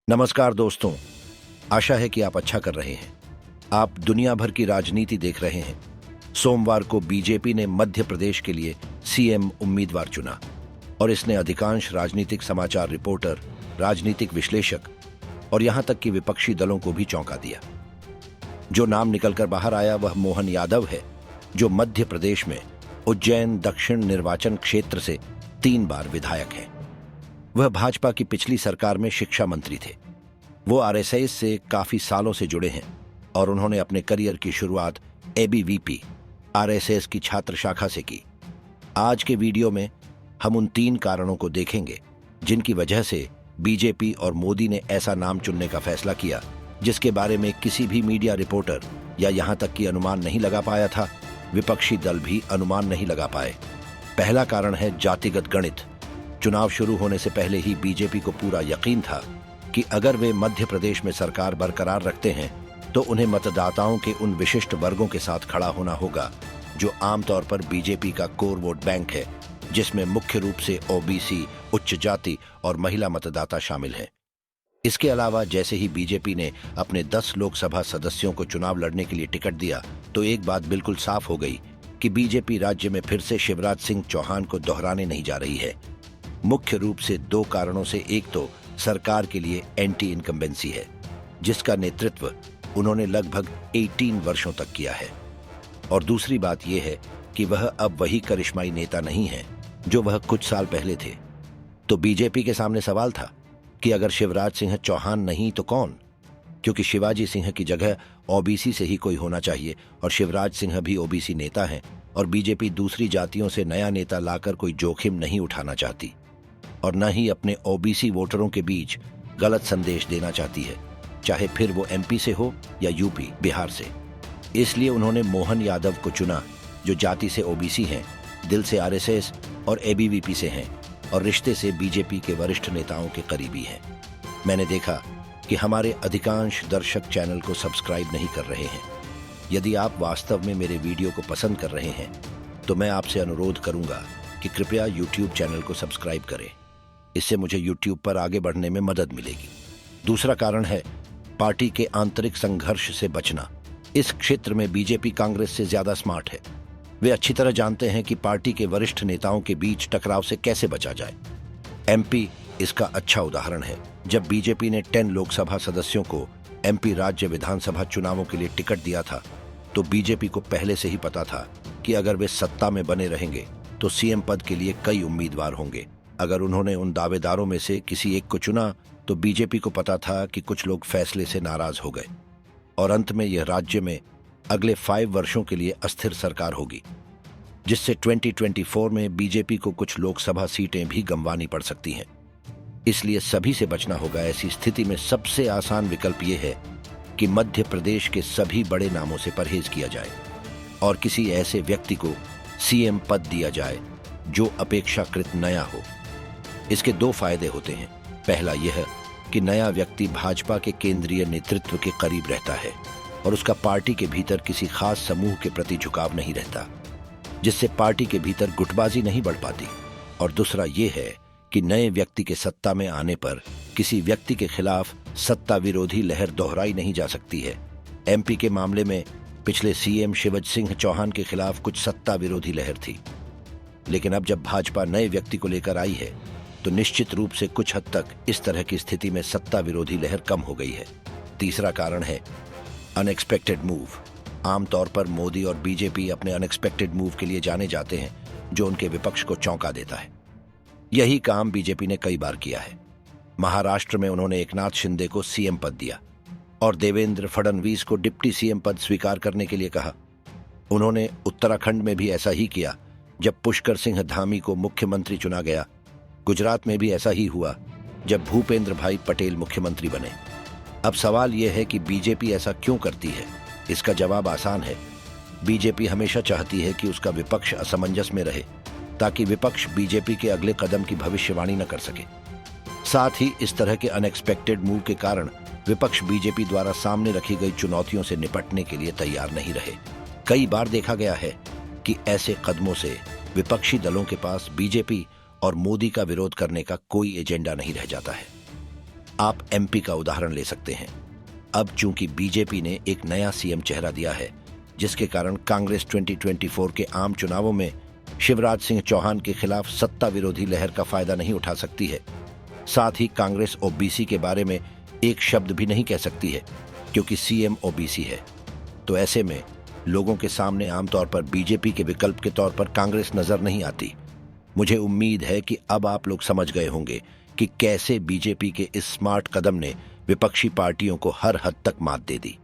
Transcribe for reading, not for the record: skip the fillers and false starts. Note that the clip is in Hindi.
नमस्कार दोस्तों, आशा है कि आप अच्छा कर रहे हैं। आप दुनिया भर की राजनीति देख रहे हैं। सोमवार को बीजेपी ने मध्य प्रदेश के लिए सीएम उम्मीदवार चुना और इसने अधिकांश राजनीतिक समाचार रिपोर्टर, राजनीतिक विश्लेषक और यहां तक कि विपक्षी दलों को भी चौंका दिया। जो नाम निकलकर बाहर आया वह मोहन यादव है, जो मध्य प्रदेश में उज्जैन दक्षिण निर्वाचन क्षेत्र से 3 बार विधायक हैं। वह भाजपा की पिछली सरकार में शिक्षा मंत्री थे। वो आरएसएस से काफी सालों से जुड़े हैं और उन्होंने अपने करियर की शुरुआत एबीवीपी आरएसएस की छात्र शाखा से की। आज के वीडियो में हम उन 3 कारणों को देखेंगे जिनकी वजह से बीजेपी और मोदी ने ऐसा नाम चुनने का फैसला किया जिसके बारे में किसी भी मीडिया रिपोर्टर या यहां तक कि अनुमान नहीं लगा पाया था। विपक्षी दल भी अनुमान नहीं लगा पाए। पहला कारण है जातिगत गणित। चुनाव शुरू होने से पहले ही बीजेपी को पूरा यकीन था कि अगर वे मध्य प्रदेश में सरकार बरकरार रखते हैं तो उन्हें मतदाताओं के उन विशिष्ट वर्गों के साथ खड़ा होना होगा जो आमतौर पर बीजेपी का कोर वोट बैंक है, जिसमें मुख्य रूप से ओबीसी, उच्च जाति और महिला मतदाता शामिल हैं। इसके अलावा जैसे ही बीजेपी ने अपने 10 लोकसभा सदस्यों को चुनाव लड़ने के लिए टिकट दिया तो एक बात बिल्कुल साफ हो गई कि बीजेपी राज्य में फिर से शिवराज सिंह चौहान को दोहराने नहीं जा रही है। मुख्य रूप से 2 कारणों से। एक तो सरकार के लिए एंटी इनकम्बेंसी है, जिसका नेतृत्व उन्होंने लगभग 18 वर्षों तक किया है, और दूसरी बात यह है कि वह अब वही करिश्माई नेता नहीं है जो वह कुछ साल पहले थे। तो बीजेपी के सामने सवाल था कि अगर शिवराज सिंह चौहान नहीं तो कौन, क्योंकि शिवाजी सिंह की जगह ओबीसी से ही कोई होना चाहिए और शिवराज सिंह भी ओबीसी नेता हैं और बीजेपी दूसरी जातियों से नया नेता लाकर कोई जोखिम नहीं उठाना चाहती और न ही अपने ओबीसी वोटरों के बीच गलत संदेश देना चाहती है, चाहे फिर वो एमपी से हो या यूपी बिहार से। इसलिए उन्होंने मोहन यादव को चुना, जो जाति से ओबीसी हैं, दिल से आरएसएस और एबीवीपी से हैं और रिश्ते से बीजेपी के वरिष्ठ नेताओं के करीबी हैं। मैंने देखा कि हमारे अधिकांश दर्शक चैनल को सब्सक्राइब नहीं कर रहे हैं। यदि आप वास्तव में मेरे वीडियो को पसंद कर रहे हैं तो मैं आपसे अनुरोध करूंगा कि कृपया यूट्यूब चैनल को सब्सक्राइब करें। इससे मुझे यूट्यूब पर आगे बढ़ने में मदद मिलेगी। दूसरा कारण है पार्टी के आंतरिक संघर्ष से बचना। इस क्षेत्र में बीजेपी कांग्रेस से ज्यादा स्मार्ट है। वे अच्छी तरह जानते हैं कि पार्टी के वरिष्ठ नेताओं के बीच टकराव से कैसे बचा जाए। एमपी इसका अच्छा उदाहरण है। जब बीजेपी ने 10 लोकसभा सदस्यों को एमपी राज्य विधानसभा चुनावों के लिए टिकट दिया था तो बीजेपी को पहले से ही पता था कि अगर वे सत्ता में बने रहेंगे तो सीएम पद के लिए कई उम्मीदवार होंगे। अगर उन्होंने उन दावेदारों में से किसी एक को चुना तो बीजेपी को पता था कि कुछ लोग फैसले से नाराज हो गए और अंत में यह राज्य में अगले 5 वर्षों के लिए अस्थिर सरकार होगी, जिससे 2024 में बीजेपी को कुछ लोकसभा सीटें भी गंवानी पड़ सकती हैं। इसलिए सभी से बचना होगा। ऐसी स्थिति में सबसे आसान विकल्प यह है कि मध्य प्रदेश के सभी बड़े नामों से परहेज किया जाए और किसी ऐसे व्यक्ति को सीएम पद दिया जाए जो अपेक्षाकृत नया हो। इसके 2 फायदे होते हैं। पहला यह कि नया व्यक्ति भाजपा के केंद्रीय नेतृत्व के करीब रहता है और उसका पार्टी के भीतर किसी खास समूह के प्रति झुकाव नहीं रहता, जिससे पार्टी के भीतर गुटबाजी नहीं बढ़ पाती। और दूसरा यह है कि नए व्यक्ति के सत्ता में आने पर किसी व्यक्ति के खिलाफ सत्ता विरोधी लहर दोहराई नहीं जा सकती है। एमपी के मामले में पिछले सीएम शिवराज सिंह चौहान के खिलाफ कुछ सत्ता विरोधी लहर थी, लेकिन अब जब भाजपा नए व्यक्ति को लेकर आई है तो निश्चित रूप से कुछ हद तक इस तरह की स्थिति में सत्ता विरोधी लहर कम हो गई है। तीसरा कारण है अनएक्सपेक्टेड मूव। आमतौर पर मोदी और बीजेपी अपने अनएक्सपेक्टेड मूव के लिए जाने जाते हैं जो उनके विपक्ष को चौंका देता है। यही काम बीजेपी ने कई बार किया है। महाराष्ट्र में उन्होंने एकनाथ शिंदे को सीएम पद दिया और देवेंद्र फडणवीस को डिप्टी सीएम पद स्वीकार करने के लिए कहा। उन्होंने उत्तराखंड में भी ऐसा ही किया जब पुष्कर सिंह धामी को मुख्यमंत्री चुना गया। गुजरात में भी ऐसा ही हुआ जब भूपेंद्र भाई पटेल मुख्यमंत्री बने। अब सवाल यह है कि बीजेपी ऐसा क्यों करती है। इसका जवाब आसान है। बीजेपी हमेशा चाहती है कि उसका विपक्ष असमंजस में रहे ताकि विपक्ष बीजेपी के अगले कदम की भविष्यवाणी न कर सके। साथ ही इस तरह के अनएक्सपेक्टेड मूव के कारण विपक्ष बीजेपी द्वारा सामने रखी गई चुनौतियों से निपटने के लिए तैयार नहीं रहे। कई बार देखा गया है कि ऐसे कदमों से विपक्षी दलों के पास बीजेपी और मोदी का विरोध करने का कोई एजेंडा नहीं रह जाता है। आप एमपी का उदाहरण ले सकते हैं। अब चूंकि बीजेपी ने एक नया सीएम चेहरा दिया है, जिसके कारण कांग्रेस 2024 के आम चुनावों में शिवराज सिंह चौहान के खिलाफ सत्ता विरोधी लहर का फायदा नहीं उठा सकती है। साथ ही कांग्रेस ओबीसी के बारे में एक शब्द भी नहीं कह सकती है, क्योंकि सीएम ओबीसी है। तो ऐसे में लोगों के सामने आमतौर पर बीजेपी के विकल्प के तौर पर कांग्रेस नजर नहीं आती। मुझे उम्मीद है कि अब आप लोग समझ गए होंगे कि कैसे बीजेपी के इस स्मार्ट कदम ने विपक्षी पार्टियों को हर हद तक मात दे दी।